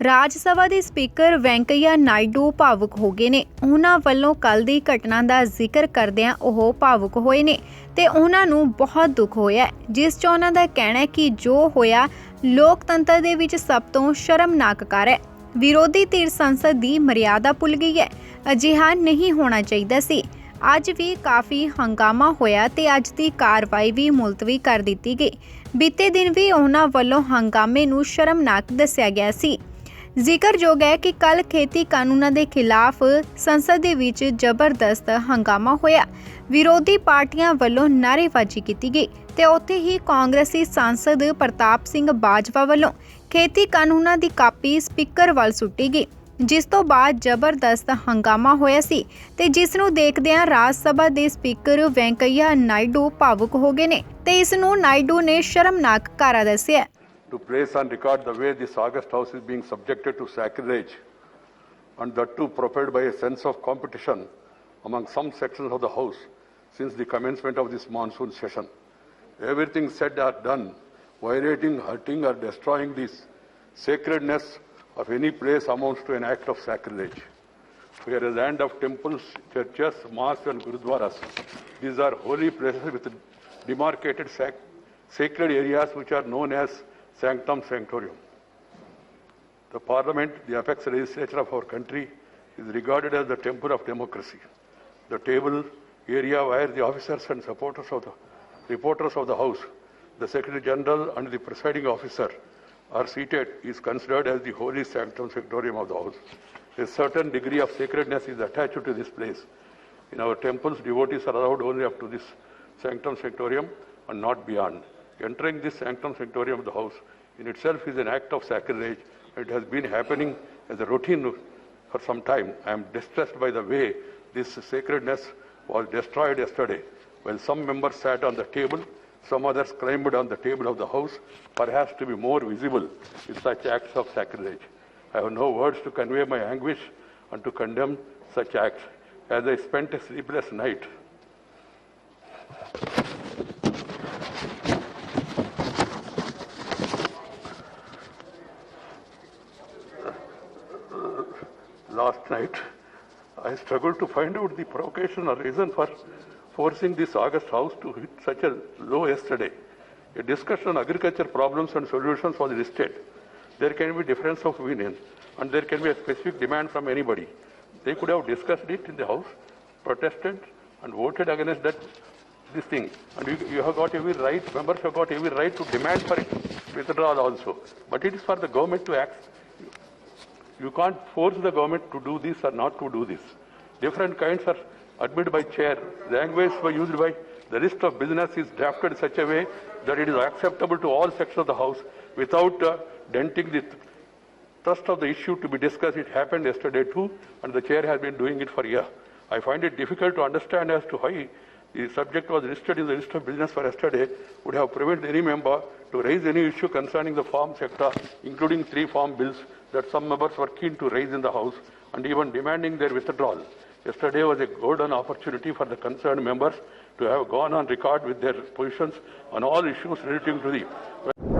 ਰਾਜ ਸਭਾ ਦੇ ਸਪੀਕਰ ਵੈਂਕਈਆ ਨਾਇਡੂ ਭਾਵੁਕ ਹੋ ਗਏ ਨੇ। ਉਹਨਾਂ ਵੱਲੋਂ ਕੱਲ ਦੀ ਘਟਨਾ ਦਾ ਜ਼ਿਕਰ ਕਰਦਿਆਂ ਉਹ ਭਾਵੁਕ ਹੋਏ ਨੇ ਤੇ ਉਹਨਾਂ ਨੂੰ ਬਹੁਤ ਦੁੱਖ ਹੋਇਆ, ਜਿਸ 'ਚ ਉਹਨਾਂ ਦਾ ਕਹਿਣਾ ਹੈ ਕਿ ਜੋ ਹੋਇਆ ਲੋਕਤੰਤਰ ਦੇ ਵਿੱਚ ਸਭ ਤੋਂ ਸ਼ਰਮਨਾਕ ਕਾਰਜ ਹੈ। ਵਿਰੋਧੀ ਧਿਰ ਸੰਸਦ ਦੀ ਮਰਿਆਦਾ ਭੁੱਲ ਗਈ ਹੈ। ਅਜਿਹਾ ਨਹੀਂ ਹੋਣਾ ਚਾਹੀਦਾ ਸੀ। ਅੱਜ ਵੀ ਕਾਫੀ ਹੰਗਾਮਾ ਹੋਇਆ ਤੇ ਅੱਜ ਦੀ ਕਾਰਵਾਈ ਵੀ ਮੁਲਤਵੀ ਕਰ ਦਿੱਤੀ ਗਈ। ਬੀਤੇ ਦਿਨ ਵੀ ਉਹਨਾਂ ਵੱਲੋਂ ਹੰਗਾਮੇ ਨੂੰ ਸ਼ਰਮਨਾਕ ਦੱਸਿਆ ਗਿਆ ਸੀ। ਜ਼ਿਕਰਯੋਗ ਹੈ ਕਿ ਕੱਲ ਖੇਤੀ ਕਾਨੂੰਨਾਂ ਦੇ ਖਿਲਾਫ ਸੰਸਦ ਦੇ ਵਿੱਚ ਜ਼ਬਰਦਸਤ ਹੰਗਾਮਾ ਹੋਇਆ। ਵਿਰੋਧੀ ਪਾਰਟੀਆਂ ਵੱਲੋਂ ਨਾਅਰੇਬਾਜ਼ੀ ਕੀਤੀ ਗਈ ਤੇ ਉੱਥੇ ਹੀ ਕਾਂਗਰਸੀ ਸਾਂਸਦ ਪ੍ਰਤਾਪ ਸਿੰਘ ਬਾਜਵਾ ਵੱਲੋਂ ਖੇਤੀ ਕਾਨੂੰਨਾਂ ਦੀ ਕਾਪੀ ਸਪੀਕਰ ਵੱਲ ਸੁੱਟੀ ਗਈ, ਜਿਸ ਤੋਂ ਬਾਅਦ ਜ਼ਬਰਦਸਤ ਹੰਗਾਮਾ ਹੋਇਆ ਸੀ ਤੇ ਜਿਸ ਨੂੰ ਦੇਖਦਿਆਂ ਰਾਜ ਸਭਾ ਦੇ ਸਪੀਕਰ ਵੈਂਕਈਆ ਨਾਇਡੂ ਭਾਵੁਕ ਹੋ ਗਏ ਨੇ ਤੇ ਇਸ ਨੂੰ ਨਾਇਡੂ ਨੇ ਸ਼ਰਮਨਾਕ ਕਾਰਾ ਦੱਸਿਆ। To place on record the way this August House is being subjected to sacrilege, and that too propelled by a sense of competition among some sections of the House since the commencement of this monsoon session. Everything said or done violating, hurting or destroying this sacredness of any place amounts to an act of sacrilege. We are a land of temples, churches, mosques and gurudwaras. These are holy places with demarcated sacred areas which are known as sanctum sanctorum. The Parliament, the apex legislature of our country, is regarded as the temple of democracy. The table area where the officers and reporters of the House, the Secretary General and the presiding officer are seated is considered as the holy sanctum sanctorum of the House. A certain degree of sacredness is attached to this place. In our temples, devotees are allowed only up to this sanctum sanctorum and not beyond. Entering this sanctum sanctorum of the House in itself is an act of sacrilege. It has been happening as a routine for some time. I am distressed by the way this sacredness was destroyed yesterday. When some members sat on the table, some others climbed on the table of the House, perhaps to be more visible in such acts of sacrilege. I have no words to convey my anguish and to condemn such acts. As I spent a sleepless night, last night, I struggled to find out the provocation or reason for forcing this August House to hit such a low yesterday. A discussion on agriculture problems and solutions was listed. There can be difference of opinion and there can be a specific demand from anybody. They could have discussed it in the House, protested and voted against this thing. And you have got every right, members have got every right to demand for it withdrawal also. But it is for the government to act. You can't force the government to do this or not to do this. Different kinds are admitted by chair. Language used by the list of business is drafted in such a way that it is acceptable to all sections of the House without denting the thrust of the issue to be discussed. It happened yesterday too, and the chair has been doing it for a year. I find it difficult to understand as to why the subject was listed in the list of business for yesterday would have prevented any member to raise any issue concerning the farm sector, including 3 farm bills that some members were keen to raise in the House and even demanding their withdrawal. Yesterday was a golden opportunity for the concerned members to have gone on record with their positions on all issues relating to the